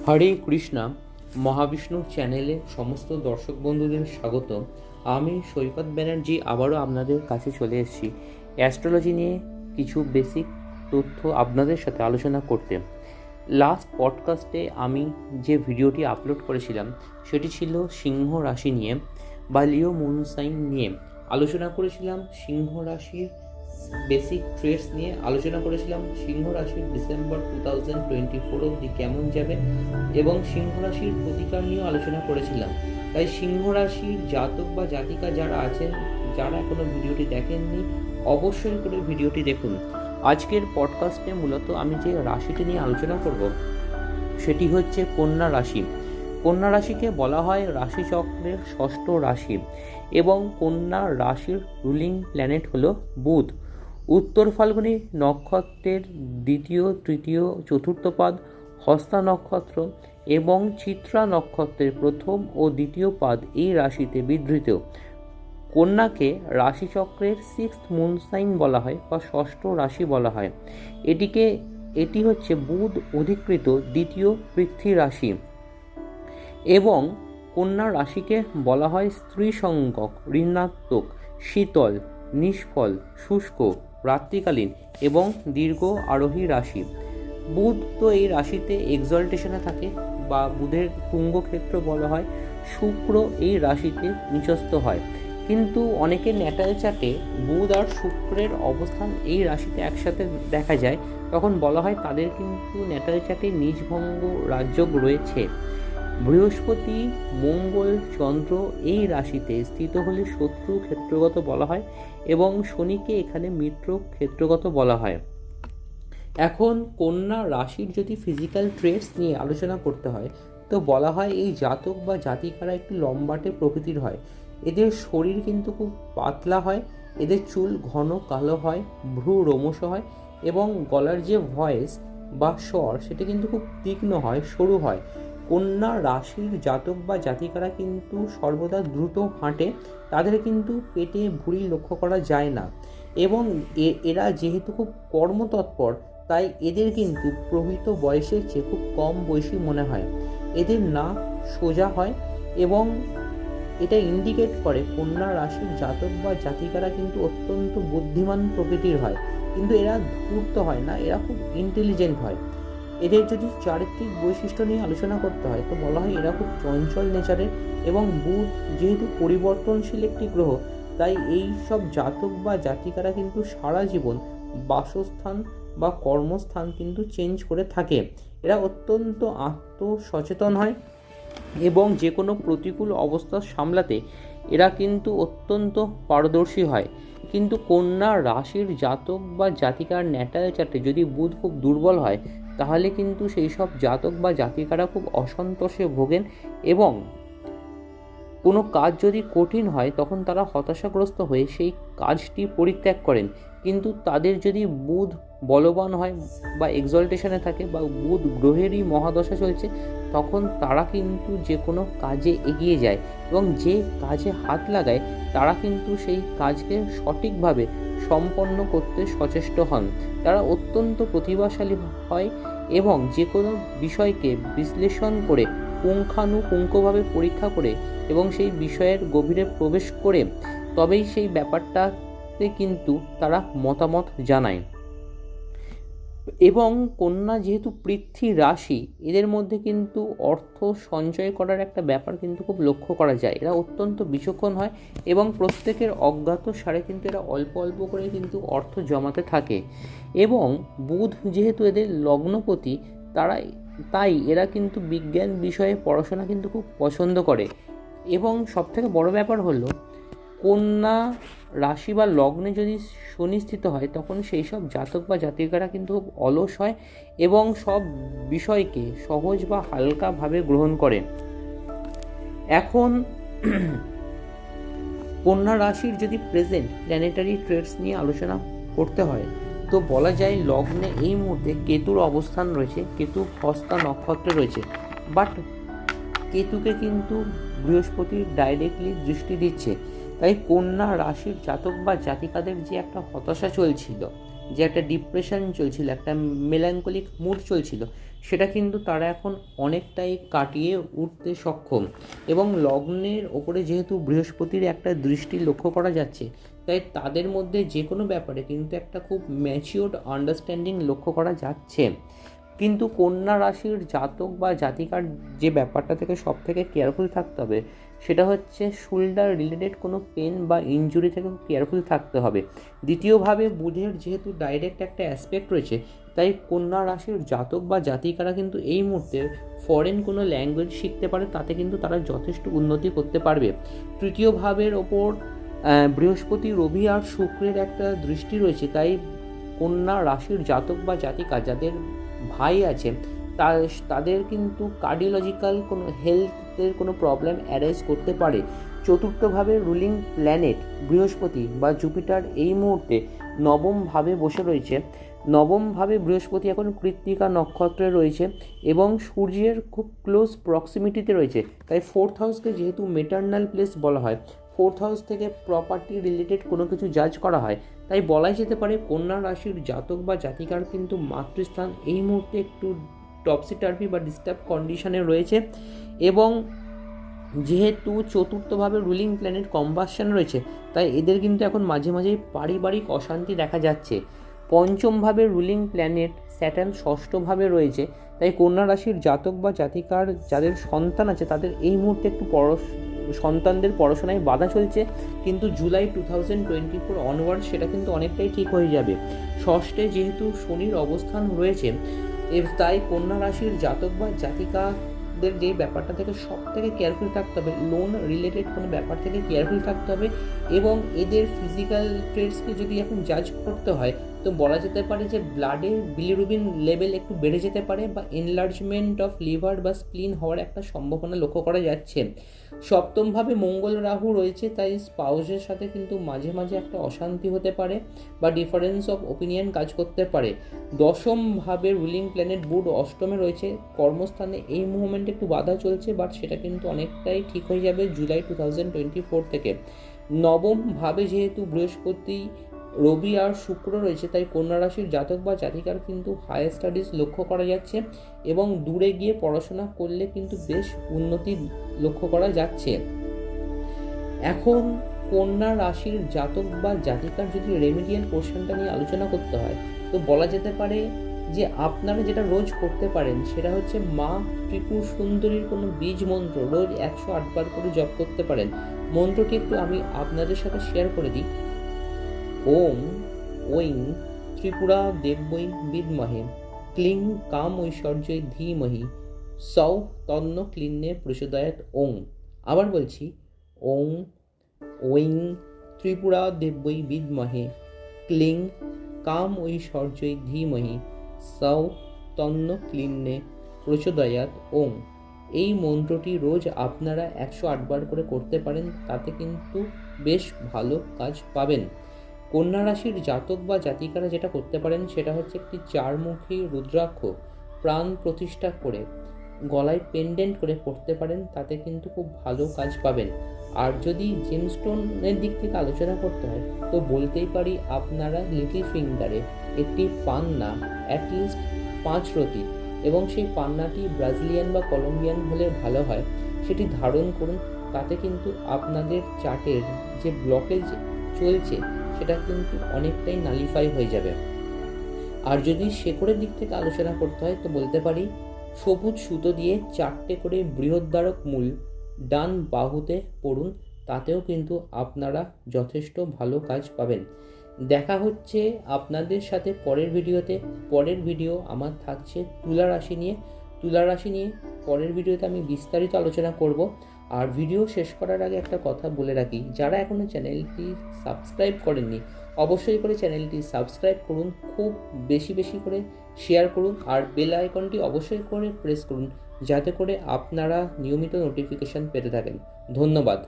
হরে কৃষ্ণা। মহাবিষ্ণু চ্যানেলে সমস্ত দর্শক বন্ধুদের স্বাগত। আমি সৈকত ব্যানার্জি আবারও আপনাদের কাছে চলে এসেছি অ্যাস্ট্রোলজি নিয়ে কিছু বেসিক তথ্য আপনাদের সাথে আলোচনা করতে। লাস্ট পডকাস্টে আমি যে ভিডিওটি আপলোড করেছিলাম সেটি ছিল সিংহ রাশি নিয়ে বা লিও মুন সাইন নিয়ে আলোচনা করেছিলাম। সিংহ রাশির বেসিক ট্রেডস নিয়ে আলোচনা করেছিলাম। সিংহ রাশির ডিসেম্বর 2024 অবধি কেমন যাবে এবং সিংহ রাশির প্রতিকার নিয়েও আলোচনা করেছিলাম। তাই সিংহ রাশির জাতক বা জাতিকা যারা আছেন, যারা এখনো ভিডিওটি দেখেননি, অবশ্যই করে ভিডিওটি দেখুন। আজকের পডকাস্টে মূলত আমি যে রাশিটি নিয়ে আলোচনা করব সেটি হচ্ছে কন্যা রাশি। কন্যা রাশিকে বলা হয় রাশিচক্রের ষষ্ঠ রাশি এবং কন্যা রাশির রুলিং প্ল্যানেট হলো বুধ। উত্তর ফাল্গুনী নক্ষত্রের দ্বিতীয়, তৃতীয়, চতুর্থ পাদ, হস্তা নক্ষত্র এবং চিত্রা নক্ষত্রের প্রথম ও দ্বিতীয় পাদ এই রাশিতে বিধৃত। কন্যাকে রাশিচক্রের সিক্সথ মুন সাইন বলা হয় বা ষষ্ঠ রাশি বলা হয়। এটি হচ্ছে বুধ অধিকৃত দ্বিতীয় পৃথ্বী রাশি এবং কন্যা রাশিকে বলা হয় স্ত্রীসঙ্গক, ঋণাত্মক, শীতল, নিষ্ফল, শুষ্ক, রাত্রিকালীন এবং দীর্ঘ আরোহী রাশি। বুধ তো এই রাশিতে এক্সল্টেশনে থাকে বা বুধের তুঙ্গক্ষেত্র বলা হয়। শুক্র এই রাশিতে নিচস্থ হয়, কিন্তু অনেকের ন্যাটাল চার্টে বুধ আর শুক্রের অবস্থান এই রাশিতে একসাথে দেখা যায়, তখন বলা হয় তাদের কিন্তু ন্যাটাল চার্টে নিজভঙ্গ রাজযোগ রয়েছে। বৃহস্পতি, মঙ্গল, চন্দ্র এই রাশিতে স্থিত হলে শত্রু ক্ষেত্রগত বলা হয় এবং শনিকে এখানে মিত্র ক্ষেত্রগত বলা হয়। এখন কন্যা রাশির যদি ফিজিক্যাল ট্রেটস নিয়ে আলোচনা করতে হয় তো বলা হয় এই জাতক বা জাতিকারা একটু লম্বাটে প্রকৃতির হয়। এদের শরীর কিন্তু খুব পাতলা হয়, এদের চুল ঘন কালো হয়, ভ্রু রোমশ হয় এবং গলার যে ভয়েস বা স্বর সেটা কিন্তু খুব তীক্ষ্ণ হয়, সরু হয়। কন্যা রাশির জাতক বা জাতিকারা কিন্তু সর্বদা দ্রুত হাঁটে, তাদের কিন্তু পেটে ভুঁড়ি লক্ষ্য করা যায় না এবং এরা যেহেতু খুব কর্মতৎপর তাই এদের কিন্তু প্রভৃত বয়সের চেয়ে খুব কম বয়সী মনে হয়। এদের নাক সোজা হয় এবং এটা ইন্ডিকেট করে কন্যা রাশির জাতক বা জাতিকারা কিন্তু অত্যন্ত বুদ্ধিমান প্রকৃতির হয়, কিন্তু এরা ধূর্ত হয় না, এরা খুব ইন্টেলিজেন্ট হয়। এদের যদি চারিত্রিক বৈশিষ্ট্য নিয়ে আলোচনা করতে হয় তো বলা হয় এরা খুব চঞ্চল নেচারের এবং বুধ যেহেতু পরিবর্তনশীল একটি গ্রহ, তাই এই সব জাতক বা জাতিকারা কিন্তু সারা জীবন বাসস্থান বা কর্মস্থান কিন্তু চেঞ্জ করে থাকে। এরা অত্যন্ত আত্মসচেতন হয় এবং যে কোনো প্রতিকূল অবস্থা সামলাতে এরা কিন্তু অত্যন্ত পারদর্শী হয়। কিন্তু কন্যা রাশির জাতক বা জাতিকার ন্যাটাল চার্টে যদি বুধ খুব দুর্বল হয় তাহলে কিন্তু সেই সব জাতক বা জাতিকারা খুব অসন্তোষে ভোগেন এবং কোনো কাজ যদি কঠিন হয় তখন তারা হতাশাগ্রস্ত হয়ে সেই কাজটি পরিত্যাগ করেন। কিন্তু তাদের যদি বুধ বলবান হয় বা এক্সল্টেশনে থাকে বা বুধ গ্রহেরই মহাদশা চলছে, তখন তারা কিন্তু যে কোনো কাজে এগিয়ে যায় এবং যে কাজে হাত লাগায় তারা কিন্তু সেই কাজকে সঠিকভাবে সম্পন্ন করতে সচেষ্ট হন। তারা অত্যন্ত প্রতিভাশালী হয় এবং যে কোনো বিষয়কে বিশ্লেষণ করে পুঙ্খানুপুঙ্খভাবে পরীক্ষা করে এবং সেই বিষয়ের গভীরে প্রবেশ করে তবেই সেই ব্যাপারটাতে কিন্তু তারা মতামত জানায়। এবং কন্যা যেহেতু পৃথ্বী রাশি, এদের মধ্যে কিন্তু অর্থ সঞ্চয় করার একটা ব্যাপার কিন্তু খুব লক্ষ্য করা যায়। এরা অত্যন্ত বিচক্ষণ হয় এবং প্রত্যেকের অজ্ঞাত সারে কিন্তু এরা অল্প অল্প করে কিন্তু অর্থ জমাতে থাকে এবং বুধ যেহেতু এদের লগ্নপতি, তাই এরা কিন্তু বিজ্ঞান বিষয়ে পড়াশোনা কিন্তু খুব পছন্দ করে। এবং সবথেকে বড় ব্যাপার হলো কন্যা রাশি বা লগ্নে যদি শনি স্থিত হয় তখন সেই সব জাতক বা জাতিকারা কিন্তু খুব অলস হয় এবং সব বিষয়কে সহজ বা হালকাভাবে গ্রহণ করে। এখন কন্যা রাশির যদি প্রেজেন্ট প্ল্যানেটারি ট্রেডস নিয়ে আলোচনা করতে হয় তো বলা যায় লগ্নে এই মুহূর্তে কেতুর অবস্থান রয়েছে, কেতু হস্তা নক্ষত্রে রয়েছে, বাট কেতুকে কিন্তু বৃহস্পতি ডাইরেক্টলি দৃষ্টি দিচ্ছে। তাই কন্যা রাশির জাতক বা জাতিকাদের যে একটা হতাশা চলছিল যে একটা ডিপ্রেশন চলছিল, একটা মেলাঙ্কলিক মুড চলছিল, সেটা কিন্তু তারা এখন অনেকটাই কাটিয়ে উঠতে সক্ষম। এবং লগ্নের ওপরে যেহেতু বৃহস্পতির একটা দৃষ্টি লক্ষ্য করা যাচ্ছে, তাই তাদের মধ্যে যে কোনো ব্যাপারে কিন্তু একটা খুব ম্যাচিওর্ড আন্ডারস্ট্যান্ডিং লক্ষ্য করা যাচ্ছে। কিন্তু কন্যা রাশির জাতক বা জাতিকার যে ব্যাপারটা থেকে সব থেকে কেয়ারফুল থাকতে হবে, সেটা হচ্ছে শোল্ডার রিলেটেড কোনো পেন বা ইনজুরি থেকে কেয়ারফুল থাকতে হবে। দ্বিতীয়ভাবে বুধের যেহেতু ডাইরেক্ট একটা অ্যাসপেক্ট রয়েছে, তাই কন্যা রাশির জাতক বা জাতিকারা কিন্তু এই মুহূর্তে ফরেন কোনো ল্যাঙ্গুয়েজ শিখতে পারে, তাতে কিন্তু তারা যথেষ্ট উন্নতি করতে পারবে। তৃতীয় ভাবের ওপর বৃহস্পতি, রবি আর শুক্রের একটা দৃষ্টি রয়েছে, তাই কন্যা রাশির জাতক বা জাতিকা যাদের ভাই আছে তাদের কিন্তু কার্ডিওলজিক্যাল কোনো হেলথের কোনো প্রবলেম অ্যারাইজ করতে পারে। চতুর্থভাবে রুলিং প্ল্যানেট বৃহস্পতি বা জুপিটার এই মুহূর্তে নবমভাবে বসে রয়েছে। নবমভাবে বৃহস্পতি এখন কৃত্তিকা নক্ষত্রে রয়েছে এবং সূর্যের খুব ক্লোজ প্রক্সিমিটিতে রয়েছে। তাই ফোর্থ হাউসকে যেহেতু মেটার্নাল প্লেস বলা হয়, ফোর্থ হাউস থেকে প্রপার্টি রিলেটেড কোনো কিছু জাজ করা হয়, তাই বলাই যেতে পারে কন্যা রাশির জাতক বা জাতিকার কিন্তু মাতৃস্থান এই মুহূর্তে একটু টপসি-টার্ভি বা ডিস্টার্ব কন্ডিশনে রয়েছে। এবং যেহেতু চতুর্থভাবে রুলিং প্ল্যানেট কম্বাসশন রয়েছে, তাই এদের কিন্তু এখন মাঝে মাঝেই পারিবারিক অশান্তি দেখা যাচ্ছে। পঞ্চমভাবে রুলিং প্ল্যানেট স্যাটার্ন ষষ্ঠভাবে রয়েছে, তাই কন্যা রাশির জাতক বা জাতিকার যাদের সন্তান আছে তাদের এই মুহূর্তে একটু সন্তানদের পড়াশোনায় বাধা চলছে, কিন্তু জুলাই 2024 অনওয়ার্ড সেটা কিন্তু অনেকটাই ঠিক হয়ে যাবে। ষষ্ঠে যেহেতু শনির অবস্থান রয়েছে, তাই কন্যা রাশির জাতক বা জাতিকাদের যেই ব্যাপারটা থেকে সব থেকে কেয়ারফুল থাকতে হবে, লোন রিলেটেড কোনো ব্যাপার থেকে কেয়ারফুল থাকতে হবে। এবং এদের ফিজিক্যাল ট্রেটসকে যদি এখন জাজ করতে হয়, তো বলা যেতে পারে যে ব্লাডে বিলিরুবিন লেভেল একটু বেড়ে যেতে পারে বা এনলার্জমেন্ট অফ লিভার বা স্প্লিন হওয়ার একটা সম্ভাবনা লক্ষ্য করা যাচ্ছে। সপ্তমভাবে মঙ্গল রাহু রয়েছে, তাই স্পাউসের সাথে কিন্তু মাঝে মাঝে একটা অশান্তি হতে পারে বা ডিফারেন্স অফ ওপিনিয়ন কাজ করতে পারে। দশমভাবে রুলিং প্ল্যানেট বুধ অষ্টমে রয়েছে, কর্মস্থানে এই মুভমেন্টে একটু বাধা চলছে, বাট সেটা কিন্তু অনেকটাই ঠিক হয়ে যাবে জুলাই 2024 থেকে। নবমভাবে যেহেতু বৃহস্পতি, রবি আর শুক্র রয়েছে, তাই কন্যা রাশির জাতক বা জাতিকার কিন্তু হায়ার স্টাডিজ লক্ষ্য করা যাচ্ছে এবং দূরে গিয়ে পড়াশোনা করলে কিন্তু বেশ উন্নতি লক্ষ্য করা যাচ্ছে। এখন কন্যা রাশির জাতক বা জাতিকার যদি রেমিডিয়াল পোর্শনটা নিয়ে আলোচনা করতে হয়, তো বলা যেতে পারে যে আপনারা যেটা রোজ করতে পারেন সেটা হচ্ছে মা ত্রিপুর সুন্দরীর কোনো বীজ মন্ত্র রোজ 108 বার করে জপ করতে পারেন। মন্ত্রটি একটু আমি আপনাদের সাথে শেয়ার করে দিই। ওম ঐং ত্রিপুরা দেব্যৈ বিদ্মহে ক্লিং কাম ঐশ্বর্যৈ ধীমহি সৌ তন্ন ক্লিন্নে প্রচোদয়াৎ ওং। আবার বলছি, ওং ঐং ত্রিপুরা দেব্যৈ বিদ্মহে ক্লিং কাম ঐশ্বর্যৈ ধীমহি সৌ তন্ন ক্লিন্নে প্রচোদয়াৎ ওং। এই মন্ত্রটি রোজ আপনারা 108 বার করে করতে পারেন, তাতে কিন্তু বেশ ভালো কাজ পাবেন। কন্যা রাশির জাতক বা জাতিকারা যেটা করতে পারেন সেটা হচ্ছে একটি 4মুখী রুদ্রাক্ষ প্রাণ প্রতিষ্ঠা করে গলায় পেন্ডেন্ট করে পড়তে পারেন, তাতে কিন্তু খুব ভালো কাজ পাবেন। আর যদি জেমস্টোনের দিক থেকে আলোচনা করতে হয়, তো বলতেই পারি আপনারা লিটল ফিঙ্গারে একটি পান্না অ্যাটলিস্ট 5 রতি, এবং সেই পান্নাটি ব্রাজিলিয়ান বা কলম্বিয়ান হলে ভালো হয়, সেটি ধারণ করুন। তাতে কিন্তু আপনাদের চার্টের যে ব্লকেজ চলছে সেটা কিন্তু অনেকটাই নালিফাই হয়ে যাবে। আর যদি শেকড়ের দিক থেকে আলোচনা করতে হয়, তো বলতে পারি সবুজ সুতো দিয়ে 4টে করে বৃহদ্বারক মূল ডান বাহুতে পড়ুন, তাতেও কিন্তু আপনারা যথেষ্ট ভালো কাজ পাবেন। দেখা হচ্ছে আপনাদের সাথে পরের ভিডিওতে। পরের ভিডিও আমার থাকছে তুলা রাশি নিয়ে। তুলা রাশি নিয়ে পরের ভিডিওতে আমি বিস্তারিত আলোচনা করব। আর ভিডিও শেষ করার আগে একটা কথা বলে রাখি, যারা এখনও চ্যানেলটি সাবস্ক্রাইব করেননি অবশ্যই করে চ্যানেলটি সাবস্ক্রাইব করুন, খুব বেশি বেশি করে শেয়ার করুন, আর বেল আইকনটি অবশ্যই করে প্রেস করুন, যাতে করে আপনারা নিয়মিত নোটিফিকেশান পেতে থাকেন। ধন্যবাদ।